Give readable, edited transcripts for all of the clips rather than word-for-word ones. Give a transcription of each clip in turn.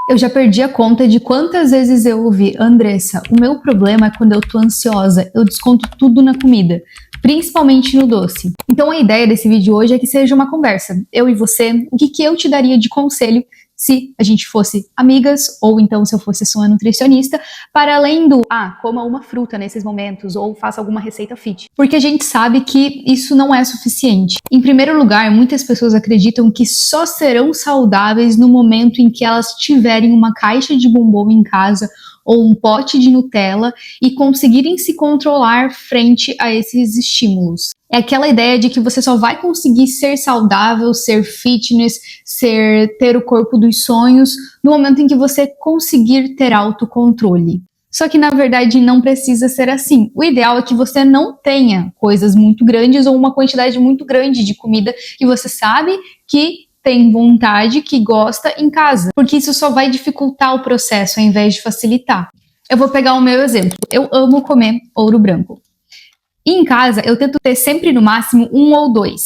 Eu já perdi a conta de quantas vezes eu ouvi: Andressa, o meu problema é quando eu tô ansiosa, eu desconto tudo na comida, principalmente no doce. Então a ideia desse vídeo hoje é que seja uma conversa, eu e você, o que eu te daria de conselho se a gente fosse amigas, ou então se eu fosse sua nutricionista, para além do, coma uma fruta nesses momentos, ou faça alguma receita fit. Porque a gente sabe que isso não é suficiente. Em primeiro lugar, muitas pessoas acreditam que só serão saudáveis no momento em que elas tiverem uma caixa de bombom em casa, ou um pote de Nutella, e conseguirem se controlar frente a esses estímulos. É aquela ideia de que você só vai conseguir ser saudável, ser fitness, ter o corpo dos sonhos no momento em que você conseguir ter autocontrole. Só que na verdade não precisa ser assim. O ideal é que você não tenha coisas muito grandes ou uma quantidade muito grande de comida que você sabe que tem vontade, que gosta em casa, porque isso só vai dificultar o processo ao invés de facilitar. Eu vou pegar o meu exemplo. Eu amo comer ouro branco. E em casa eu tento ter sempre no máximo 1 ou 2.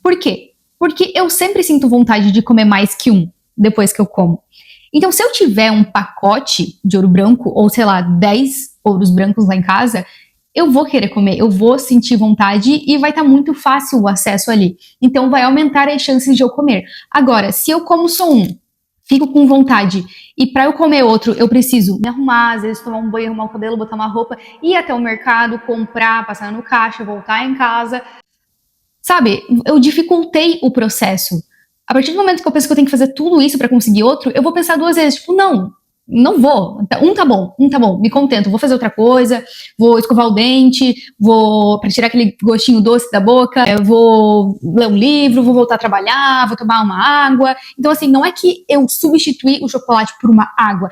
Por quê? Porque eu sempre sinto vontade de comer mais que um depois que eu como. Então se eu tiver um pacote de ouro branco, ou sei lá, 10 ouros brancos lá em casa, eu vou querer comer, eu vou sentir vontade e vai estar muito fácil o acesso ali. Então vai aumentar as chances de eu comer. Agora, se eu como só um, fico com vontade, e para eu comer outro, eu preciso me arrumar, às vezes tomar um banho, arrumar o cabelo, botar uma roupa, ir até o mercado, comprar, passar no caixa, voltar em casa. Sabe, eu dificultei o processo. A partir do momento que eu penso que eu tenho que fazer tudo isso para conseguir outro, eu vou pensar 2 vezes, tipo, não vou. Um tá bom, me contento. Vou fazer outra coisa, vou escovar o dente, vou para tirar aquele gostinho doce da boca, vou ler um livro, vou voltar a trabalhar, vou tomar uma água. Então, assim, não é que eu substituí o chocolate por uma água.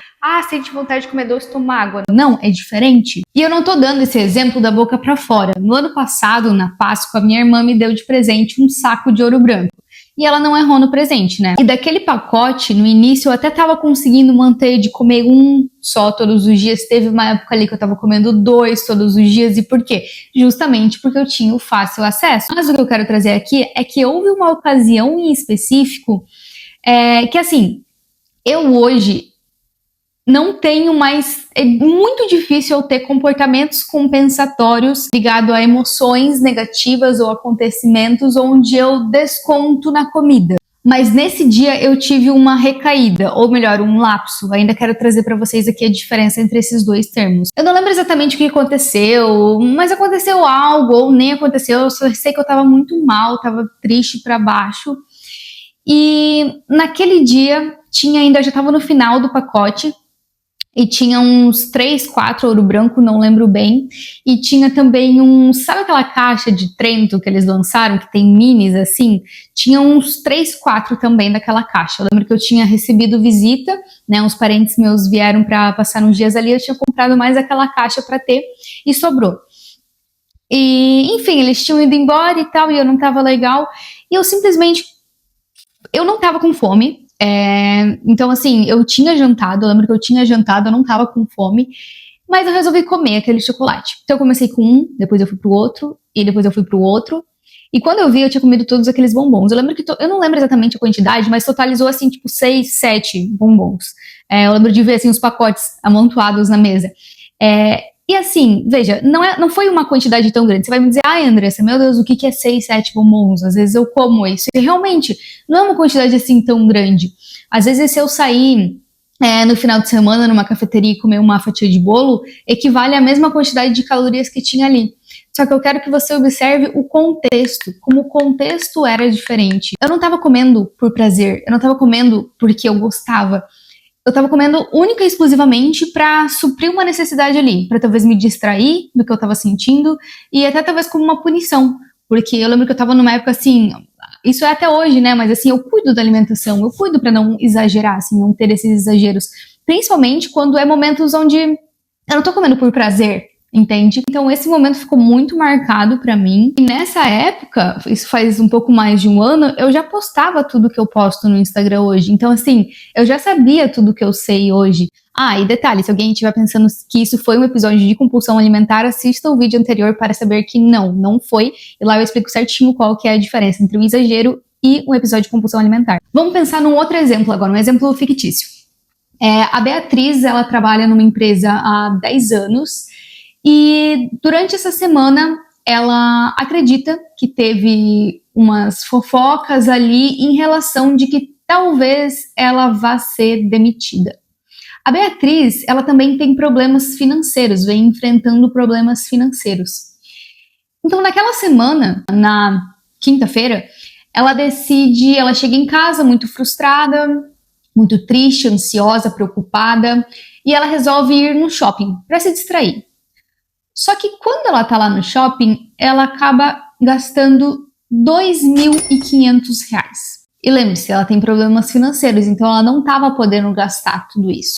Sente vontade de comer doce, toma água. Não, é diferente. E eu não tô dando esse exemplo da boca para fora. No ano passado, na Páscoa, minha irmã me deu de presente um saco de ouro branco. E ela não errou no presente, né? E daquele pacote, no início, eu até tava conseguindo manter de comer um só todos os dias. Teve uma época ali que eu tava comendo 2 todos os dias. E por quê? Justamente porque eu tinha o fácil acesso. Mas o que eu quero trazer aqui é que houve uma ocasião em específico que, assim, eu hoje não tenho mais... É muito difícil eu ter comportamentos compensatórios ligados a emoções negativas ou acontecimentos onde eu desconto na comida. Mas nesse dia eu tive uma recaída, ou melhor, um lapso. Ainda quero trazer para vocês aqui a diferença entre esses 2 termos. Eu não lembro exatamente o que aconteceu, mas aconteceu algo, ou nem aconteceu. Eu só sei que eu tava muito mal, tava triste para baixo. E naquele dia, eu já tava no final do pacote, e tinha uns 3, 4 ouro branco, não lembro bem. E tinha também sabe aquela caixa de Trento que eles lançaram, que tem minis assim? Tinha uns 3, 4 também daquela caixa. Eu lembro que eu tinha recebido visita, né? Uns parentes meus vieram para passar uns dias ali, eu tinha comprado mais aquela caixa para ter e sobrou. E, enfim, eles tinham ido embora e tal, e eu não tava legal. E eu não tava com fome. Então, assim, eu tinha jantado, eu lembro que eu tinha jantado, eu não tava com fome, mas eu resolvi comer aquele chocolate. Então eu comecei com um, depois eu fui pro outro, e depois eu fui pro outro, e quando eu vi, eu tinha comido todos aqueles bombons. Eu lembro que, eu não lembro exatamente a quantidade, mas totalizou, assim, tipo, 6, 7 bombons. Eu lembro de ver, assim, os pacotes amontoados na mesa. E assim, veja, não foi uma quantidade tão grande. Você vai me dizer, Andressa, meu Deus, o que é 6, 7 bombons? Às vezes eu como isso. E realmente, não é uma quantidade assim tão grande. Às vezes, se eu sair no final de semana numa cafeteria e comer uma fatia de bolo, equivale à mesma quantidade de calorias que tinha ali. Só que eu quero que você observe o contexto, como o contexto era diferente. Eu não estava comendo por prazer, eu não estava comendo porque eu gostava. Eu tava comendo única e exclusivamente pra suprir uma necessidade ali, pra talvez me distrair do que eu tava sentindo e até talvez como uma punição, porque eu lembro que eu tava numa época assim, isso é até hoje, né, mas assim, eu cuido da alimentação, eu cuido pra não exagerar, assim, não ter esses exageros, principalmente quando é momentos onde eu não tô comendo por prazer, entende? Então esse momento ficou muito marcado pra mim, e nessa época, isso faz um pouco mais de 1 ano, eu já postava tudo que eu posto no Instagram hoje, então assim, eu já sabia tudo que eu sei hoje. E detalhe, se alguém estiver pensando que isso foi um episódio de compulsão alimentar, assista o vídeo anterior para saber que não foi, e lá eu explico certinho qual que é a diferença entre o exagero e um episódio de compulsão alimentar. Vamos pensar num outro exemplo agora, um exemplo fictício. A Beatriz, ela trabalha numa empresa há 10 anos e durante essa semana ela acredita que teve umas fofocas ali em relação de que talvez ela vá ser demitida. A Beatriz, ela também tem problemas financeiros, vem enfrentando problemas financeiros. Então, naquela semana, na quinta-feira, ela chega em casa muito frustrada, muito triste, ansiosa, preocupada, e ela resolve ir no shopping para se distrair. Só que quando ela tá lá no shopping, ela acaba gastando R$ 2.500. E lembre-se, ela tem problemas financeiros, então ela não estava podendo gastar tudo isso.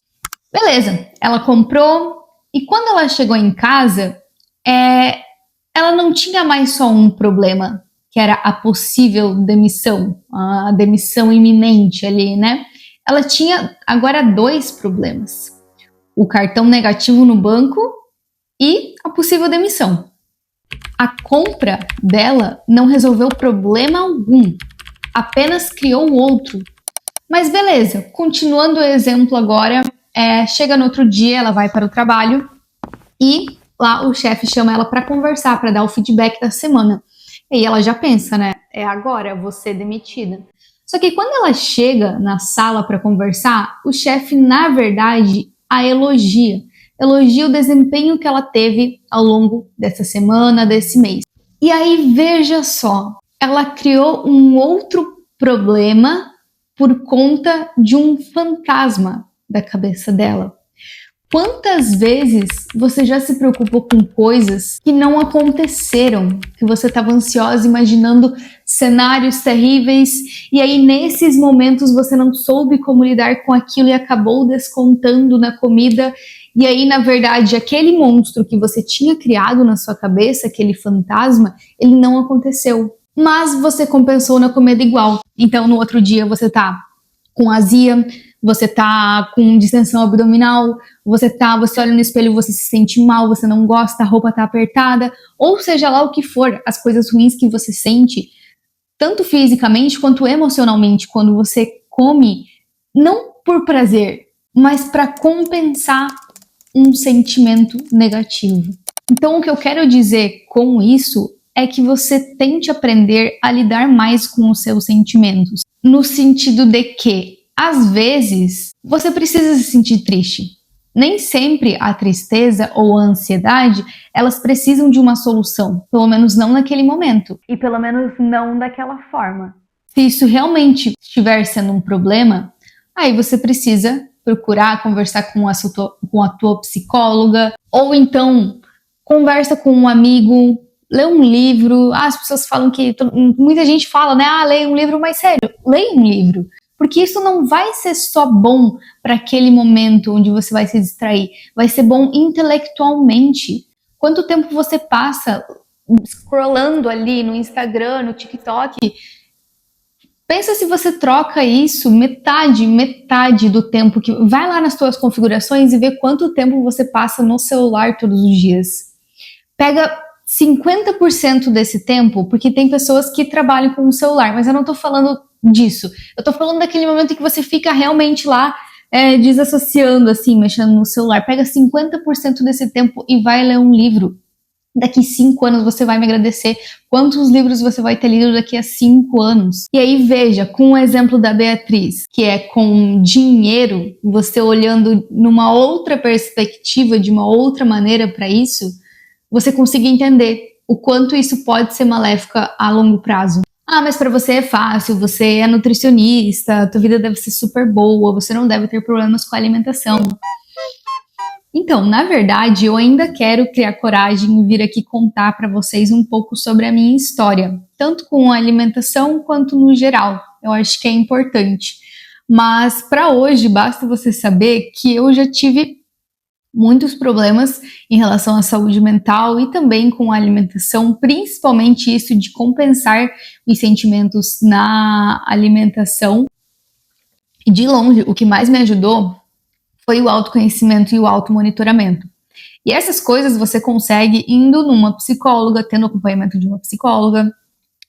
Beleza, ela comprou e quando ela chegou em casa, ela não tinha mais só um problema, que era a possível demissão, a demissão iminente ali, né? Ela tinha agora 2 problemas: o cartão negativo no banco e a possível demissão. A compra dela não resolveu problema algum, apenas criou outro. Mas beleza, continuando o exemplo agora, chega no outro dia, ela vai para o trabalho e lá o chefe chama ela para conversar, para dar o feedback da semana. E ela já pensa, né? Agora, eu vou ser demitida. Só que quando ela chega na sala para conversar, o chefe, na verdade, a elogia. Elogia o desempenho que ela teve ao longo dessa semana, desse mês. E aí, veja só, ela criou um outro problema por conta de um fantasma da cabeça dela. Quantas vezes você já se preocupou com coisas que não aconteceram, que você estava ansiosa imaginando cenários terríveis e aí nesses momentos você não soube como lidar com aquilo e acabou descontando na comida e aí na verdade aquele monstro que você tinha criado na sua cabeça, aquele fantasma, ele não aconteceu, mas você compensou na comida igual. Então no outro dia você tá com azia, você tá com distensão abdominal, você olha no espelho, você se sente mal, você não gosta, a roupa tá apertada, ou seja lá o que for, as coisas ruins que você sente, tanto fisicamente quanto emocionalmente, quando você come, não por prazer, mas para compensar um sentimento negativo. Então o que eu quero dizer com isso é que você tente aprender a lidar mais com os seus sentimentos, no sentido de que às vezes, você precisa se sentir triste. Nem sempre a tristeza ou a ansiedade, elas precisam de uma solução. Pelo menos não naquele momento. E pelo menos não daquela forma. Se isso realmente estiver sendo um problema, aí você precisa procurar conversar com a tua psicóloga. Ou então, conversa com um amigo, lê um livro. As pessoas falam que... Muita gente fala, né? Leia um livro, mas sério, leia um livro. Porque isso não vai ser só bom para aquele momento onde você vai se distrair, vai ser bom intelectualmente. Quanto tempo você passa scrollando ali no Instagram, no TikTok? Pensa se você troca isso metade do tempo que... Vai lá nas suas configurações e vê quanto tempo você passa no celular todos os dias. Pega 50% desse tempo, porque tem pessoas que trabalham com o celular, mas eu não tô falando disso. Eu tô falando daquele momento em que você fica realmente lá desassociando, assim, mexendo no celular. Pega 50% desse tempo e vai ler um livro. Daqui 5 anos você vai me agradecer. Quantos livros você vai ter lido daqui a 5 anos? E aí veja, com o exemplo da Beatriz, que é com dinheiro, você olhando numa outra perspectiva, de uma outra maneira para isso, você consiga entender o quanto isso pode ser maléfico a longo prazo. Mas para você é fácil, você é nutricionista, tua vida deve ser super boa, você não deve ter problemas com a alimentação. Então, na verdade, eu ainda quero criar coragem e vir aqui contar para vocês um pouco sobre a minha história, tanto com a alimentação quanto no geral. Eu acho que é importante. Mas para hoje, basta você saber que eu já tive muitos problemas em relação à saúde mental e também com a alimentação, principalmente isso de compensar os sentimentos na alimentação. E de longe, o que mais me ajudou foi o autoconhecimento e o automonitoramento. E essas coisas você consegue indo numa psicóloga, tendo acompanhamento de uma psicóloga,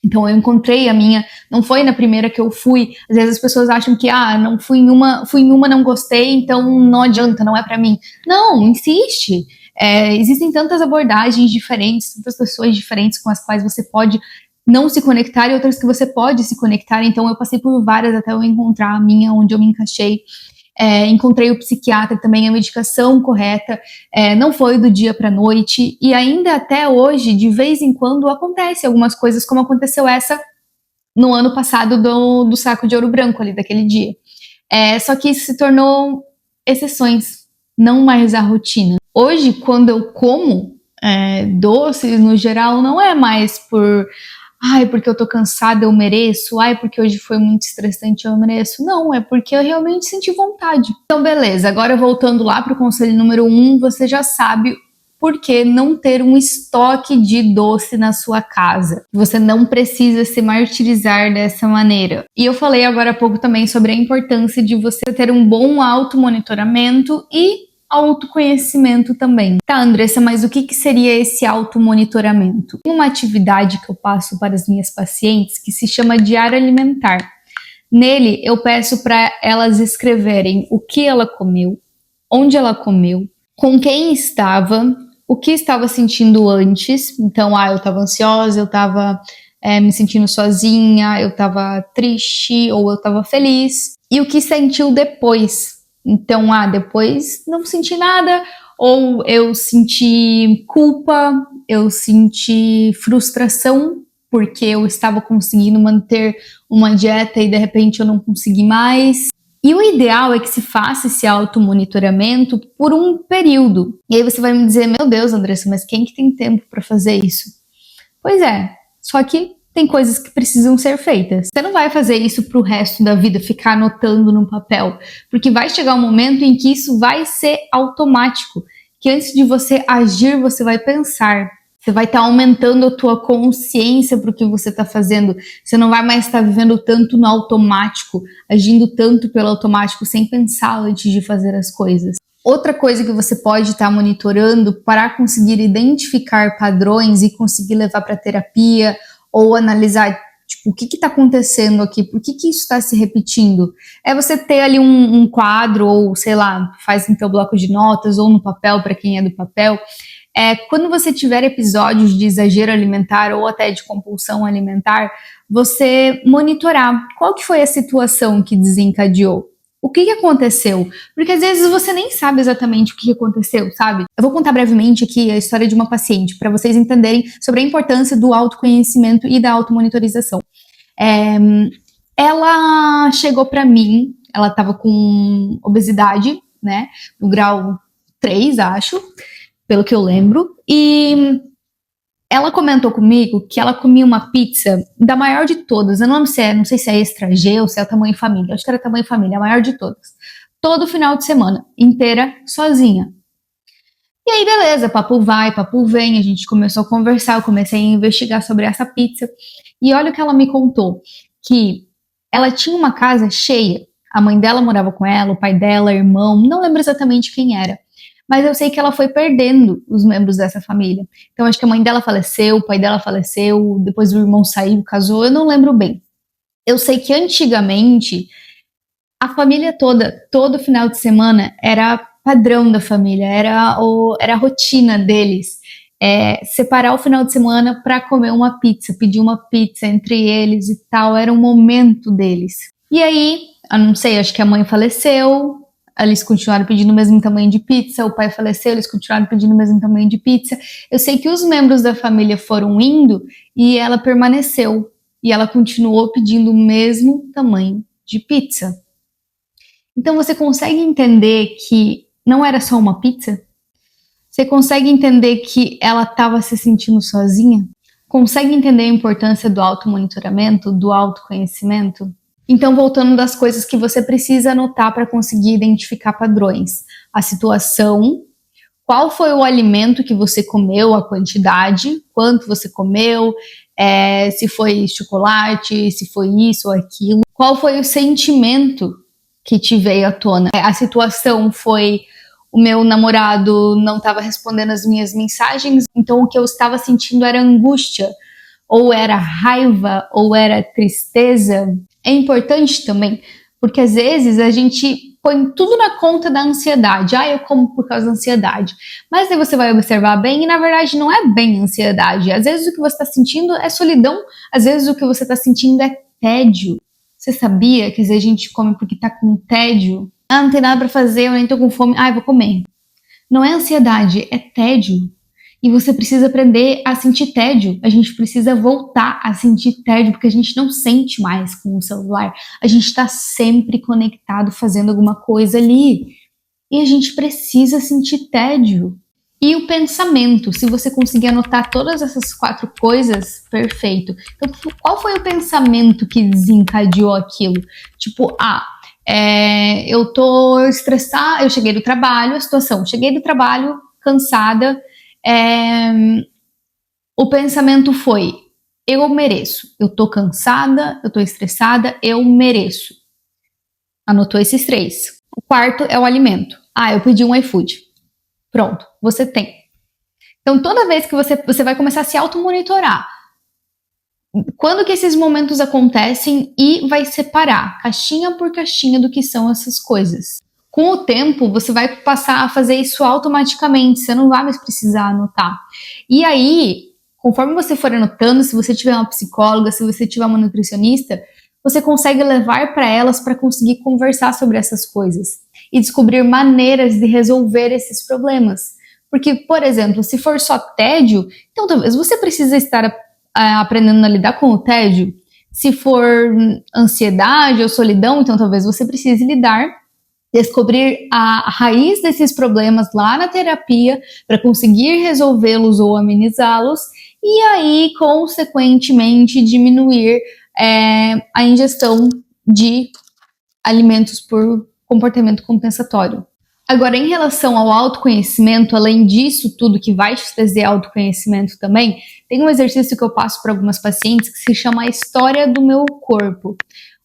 Então eu encontrei a minha, não foi na primeira que eu fui. Às vezes as pessoas acham que, não fui em uma, não gostei, então não adianta, não é pra mim. Não, insiste. Existem tantas abordagens diferentes, tantas pessoas diferentes com as quais você pode não se conectar e outras que você pode se conectar. Então eu passei por várias até eu encontrar a minha, onde eu me encaixei. Encontrei o psiquiatra também, a medicação correta, não foi do dia para noite, e ainda até hoje, de vez em quando, acontece algumas coisas, como aconteceu essa no ano passado do saco de ouro branco ali, daquele dia. Só que isso se tornou exceções, não mais a rotina. Hoje, quando eu como doces no geral, não é mais porque eu tô cansada, eu mereço. Porque hoje foi muito estressante, eu mereço. Não, é porque eu realmente senti vontade. Então, beleza. Agora, voltando lá pro conselho número 1, você já sabe por que não ter um estoque de doce na sua casa. Você não precisa se martirizar dessa maneira. E eu falei agora há pouco também sobre a importância de você ter um bom automonitoramento e autoconhecimento também. Tá, Andressa, mas o que seria esse automonitoramento? Tem uma atividade que eu passo para as minhas pacientes que se chama diário alimentar. Nele, eu peço para elas escreverem o que ela comeu, onde ela comeu, com quem estava, o que estava sentindo antes. Então, eu estava ansiosa, eu estava me sentindo sozinha, eu estava triste ou eu estava feliz. E o que sentiu depois. Então, depois não senti nada, ou eu senti culpa, eu senti frustração, porque eu estava conseguindo manter uma dieta e de repente eu não consegui mais. E o ideal é que se faça esse automonitoramento por um período. E aí você vai me dizer, meu Deus, Andressa, mas quem que tem tempo para fazer isso? Pois é, só que tem coisas que precisam ser feitas. Você não vai fazer isso pro resto da vida, ficar anotando no papel, porque vai chegar um momento em que isso vai ser automático, que antes de você agir, você vai pensar. Você vai estar aumentando a tua consciência para o que você está fazendo. Você não vai mais estar vivendo tanto no automático, agindo tanto pelo automático, sem pensar antes de fazer as coisas. Outra coisa que você pode estar monitorando para conseguir identificar padrões e conseguir levar para terapia ou analisar, tipo, o que está acontecendo aqui, por que isso está se repetindo? É você ter ali um quadro, ou sei lá, faz no teu bloco de notas ou no papel, para quem é do papel. Quando você tiver episódios de exagero alimentar ou até de compulsão alimentar, você monitorar qual que foi a situação que desencadeou. O que aconteceu? Porque às vezes você nem sabe exatamente o que aconteceu, sabe? Eu vou contar brevemente aqui a história de uma paciente para vocês entenderem sobre a importância do autoconhecimento e da automonitorização. Ela chegou para mim, ela estava com obesidade, né? No grau 3, acho, pelo que eu lembro. E ela comentou comigo que ela comia uma pizza da maior de todas. Eu não sei se é extra G ou se é tamanho família. Acho que era tamanho família, a maior de todas. Todo final de semana, inteira, sozinha. E aí, beleza, papo vai, papo vem. A gente começou a conversar, eu comecei a investigar sobre essa pizza. E olha o que ela me contou, que ela tinha uma casa cheia. A mãe dela morava com ela, o pai dela, irmão, não lembro exatamente quem era. Mas eu sei que ela foi perdendo os membros dessa família. Então, acho que a mãe dela faleceu, o pai dela faleceu, depois o irmão saiu, casou, eu não lembro bem. Eu sei que antigamente, a família toda, todo final de semana, era padrão da família, era a rotina deles. Separar o final de semana para comer uma pizza, pedir uma pizza entre eles e tal, era um momento deles. E aí, eu não sei, acho que a mãe faleceu, eles continuaram pedindo o mesmo tamanho de pizza, o pai faleceu, eles continuaram pedindo o mesmo tamanho de pizza. Eu sei que os membros da família foram indo e ela permaneceu. E ela continuou pedindo o mesmo tamanho de pizza. Então você consegue entender que não era só uma pizza? Você consegue entender que ela estava se sentindo sozinha? Consegue entender a importância do automonitoramento, do autoconhecimento? Então, voltando das coisas que você precisa anotar para conseguir identificar padrões. A situação, qual foi o alimento que você comeu, a quantidade, quanto você comeu, se foi chocolate, se foi isso ou aquilo. Qual foi o sentimento que te veio à tona? A situação foi: o meu namorado não estava respondendo as minhas mensagens, então o que eu estava sentindo era angústia. ou era raiva, ou era tristeza, é importante também, porque às vezes a gente põe tudo na conta da ansiedade. Ah, eu como por causa da ansiedade. Mas aí você vai observar bem e na verdade não é bem ansiedade. Às vezes o que você está sentindo é solidão, às vezes o que você está sentindo é tédio. Você sabia que às vezes a gente come porque está com tédio? Ah, não tem nada para fazer, eu nem tô com fome, ah, eu vou comer. Não é ansiedade, é tédio. E você precisa aprender a sentir tédio. A gente precisa voltar a sentir tédio, porque a gente não sente mais com o celular. A gente está sempre conectado, fazendo alguma coisa ali. E a gente precisa sentir tédio. E o pensamento, se você conseguir anotar todas essas 4 coisas, perfeito. Então, qual foi o pensamento que desencadeou aquilo? Tipo, eu tô estressada, eu cheguei do trabalho, a situação, cheguei do trabalho, cansada, o pensamento foi, eu mereço, eu tô cansada, eu tô estressada, eu mereço. Anotou esses 3. O quarto é o alimento. Ah, eu pedi um iFood. Pronto, você tem. Então, toda vez que você vai começar a se automonitorar, quando que esses momentos acontecem e vai separar caixinha por caixinha do que são essas coisas. Com o tempo, você vai passar a fazer isso automaticamente, você não vai mais precisar anotar. E aí, conforme você for anotando, se você tiver uma psicóloga, se você tiver uma nutricionista, você consegue levar para elas para conseguir conversar sobre essas coisas e descobrir maneiras de resolver esses problemas. Porque, por exemplo, se for só tédio, então talvez você precise estar aprendendo a lidar com o tédio. Se for ansiedade ou solidão, então talvez você precise descobrir a raiz desses problemas lá na terapia para conseguir resolvê-los ou amenizá-los e aí, consequentemente, diminuir a ingestão de alimentos por comportamento compensatório. Agora, em relação ao autoconhecimento, além disso tudo que vai te trazer autoconhecimento também, tem um exercício que eu passo para algumas pacientes que se chama a história do meu corpo,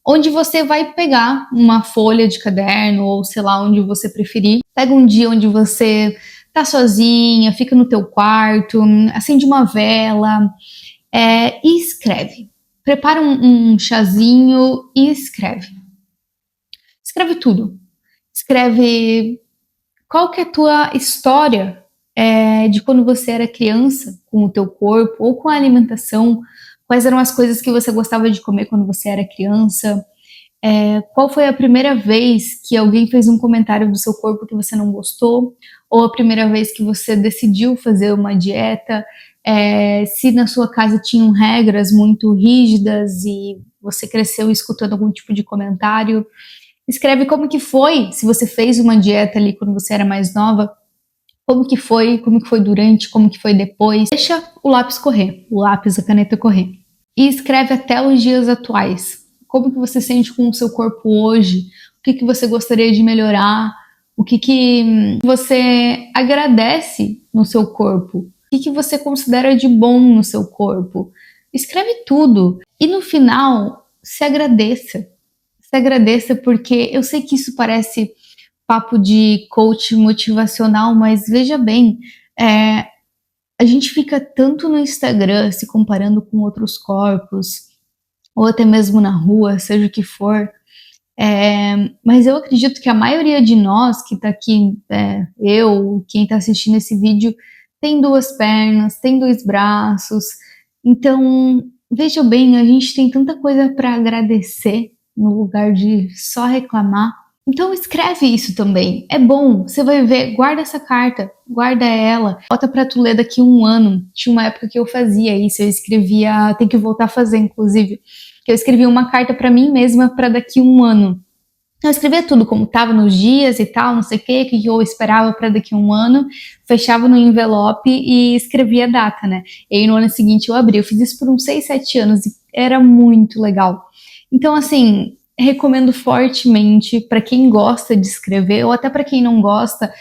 onde você vai pegar uma folha de caderno ou sei lá onde você preferir, pega um dia onde você tá sozinha, fica no teu quarto, acende uma vela e escreve. Prepara um chazinho e escreve. Escreve tudo. Escreve qual que é a tua história de quando você era criança com o teu corpo ou com a alimentação, quais eram as coisas que você gostava de comer quando você era criança, qual foi a primeira vez que alguém fez um comentário do seu corpo que você não gostou, ou a primeira vez que você decidiu fazer uma dieta, se na sua casa tinham regras muito rígidas e você cresceu escutando algum tipo de comentário. Escreve como que foi, se você fez uma dieta ali quando você era mais nova, como que foi durante, como que foi depois. Deixa o lápis correr, o lápis, a caneta correr. E escreve até os dias atuais. Como que você sente com o seu corpo hoje? O que que você gostaria de melhorar? O que que você agradece no seu corpo? O que que você considera de bom no seu corpo? Escreve tudo. E no final, se agradeça. Se agradeça, porque eu sei que isso parece papo de coach motivacional, mas veja bem, a gente fica tanto no Instagram se comparando com outros corpos, ou até mesmo na rua, seja o que for, mas eu acredito que a maioria de nós que tá aqui, quem tá assistindo esse vídeo, tem 2 pernas, tem 2 braços, então veja bem, a gente tem tanta coisa para agradecer no lugar de só reclamar. Então escreve isso também, é bom, você vai ver, guarda essa carta, guarda ela, bota pra tu ler daqui 1 ano. Tinha uma época que eu fazia isso, eu escrevia, tem que voltar a fazer inclusive, que eu escrevia uma carta pra mim mesma pra daqui 1 ano. Eu escrevia tudo, como tava nos dias e tal, não sei o que eu esperava pra daqui 1 ano, fechava no envelope e escrevia a data, né? E aí no ano seguinte eu abri, eu fiz isso por uns 6, 7 anos e era muito legal. Então, assim, recomendo fortemente para quem gosta de escrever ou até para quem não gosta,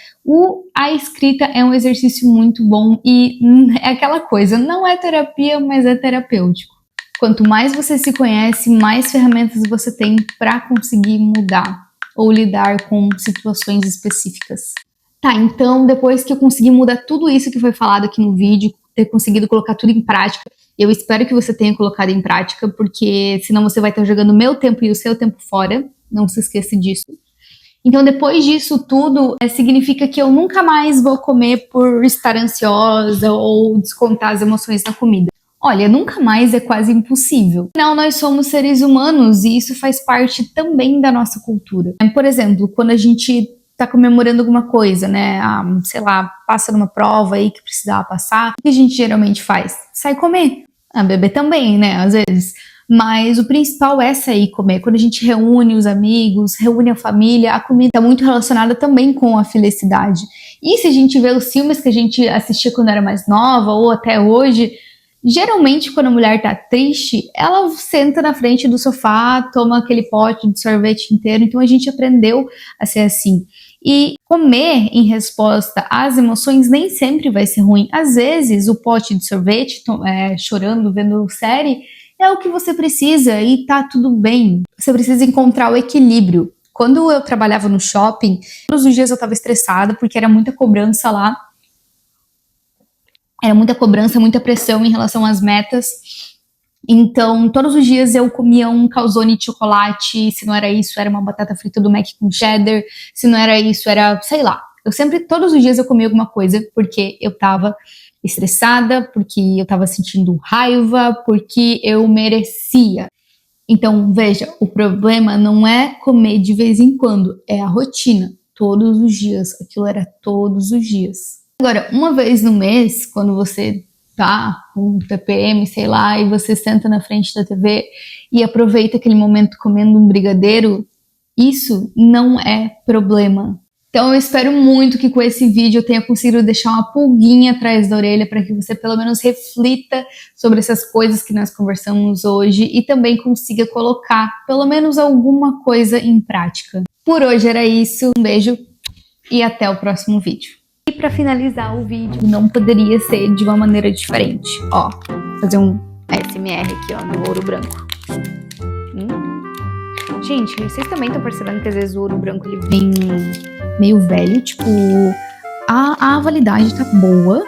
a escrita é um exercício muito bom e é aquela coisa, não é terapia, mas é terapêutico. Quanto mais você se conhece, mais ferramentas você tem para conseguir mudar ou lidar com situações específicas. Tá, então depois que eu consegui mudar tudo isso que foi falado aqui no vídeo, ter conseguido colocar tudo em prática, Eu espero que você tenha colocado em prática, porque senão você vai estar jogando o meu tempo e o seu tempo fora. Não se esqueça disso. Então, depois disso tudo, significa que eu nunca mais vou comer por estar ansiosa ou descontar as emoções na comida. Olha, nunca mais é quase impossível. Afinal, nós somos seres humanos e isso faz parte também da nossa cultura. Por exemplo, quando a gente tá comemorando alguma coisa, né? Sei lá, passa numa prova aí que precisava passar, o que a gente geralmente faz? Sai comer. Beber também, né? Às vezes. Mas o principal é sair comer. Quando a gente reúne os amigos, reúne a família, a comida está muito relacionada também com a felicidade. E se a gente vê os filmes que a gente assistia quando era mais nova ou até hoje, geralmente quando a mulher tá triste, ela senta na frente do sofá, toma aquele pote de sorvete inteiro. Então a gente aprendeu a ser assim. E comer em resposta às emoções nem sempre vai ser ruim. Às vezes o pote de sorvete, chorando, vendo série, é o que você precisa e tá tudo bem. Você precisa encontrar o equilíbrio. Quando eu trabalhava no shopping, todos os dias eu tava estressada porque era muita cobrança lá. Era muita cobrança, muita pressão em relação às metas. Então, todos os dias eu comia um calzone de chocolate. Se não era isso, era uma batata frita do Mac com cheddar. Se não era isso, era, sei lá. Todos os dias eu comia alguma coisa porque eu tava estressada, porque eu tava sentindo raiva, porque eu merecia. Então, veja, o problema não é comer de vez em quando, é a rotina. Todos os dias. Aquilo era todos os dias. Agora, uma vez no mês, quando você tá com TPM, sei lá, e você senta na frente da TV e aproveita aquele momento comendo um brigadeiro, isso não é problema. Então eu espero muito que com esse vídeo eu tenha conseguido deixar uma pulguinha atrás da orelha para que você pelo menos reflita sobre essas coisas que nós conversamos hoje e também consiga colocar pelo menos alguma coisa em prática. Por hoje era isso, um beijo e até o próximo vídeo. E para finalizar o vídeo, não poderia ser de uma maneira diferente. Ó, fazer um ASMR aqui, ó, no ouro branco. Gente, vocês também estão percebendo que às vezes o ouro branco ele vem meio velho, tipo, a validade tá boa,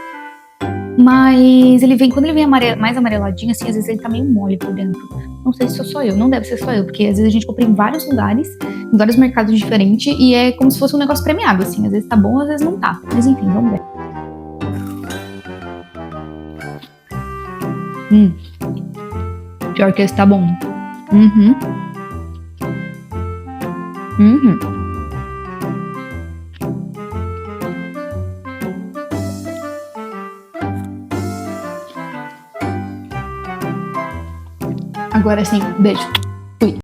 mas quando ele vem mais amareladinho, assim, às vezes ele tá meio mole por dentro. Não sei se sou só eu, não deve ser só eu, porque às vezes a gente compra em vários lugares, em vários mercados diferentes, e é como se fosse um negócio premiado, assim, às vezes tá bom, às vezes não tá. Mas enfim, vamos ver. Pior que esse tá bom. Agora sim, beijo.